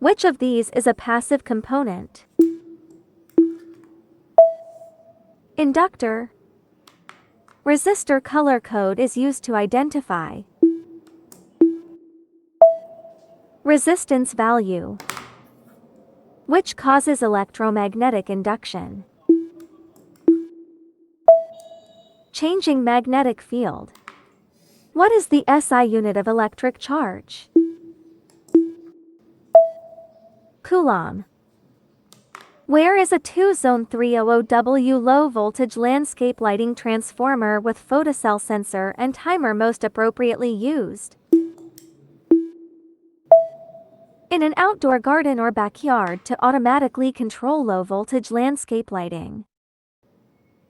Which of these is a passive component? Inductor. Resistor color code is used to identify resistance value. Which causes electromagnetic induction? Changing magnetic field. What is the SI unit of electric charge? Coulomb. Where is a 2-zone 300W low-voltage landscape lighting transformer with photocell sensor and timer most appropriately used? In an outdoor garden or backyard to automatically control low-voltage landscape lighting.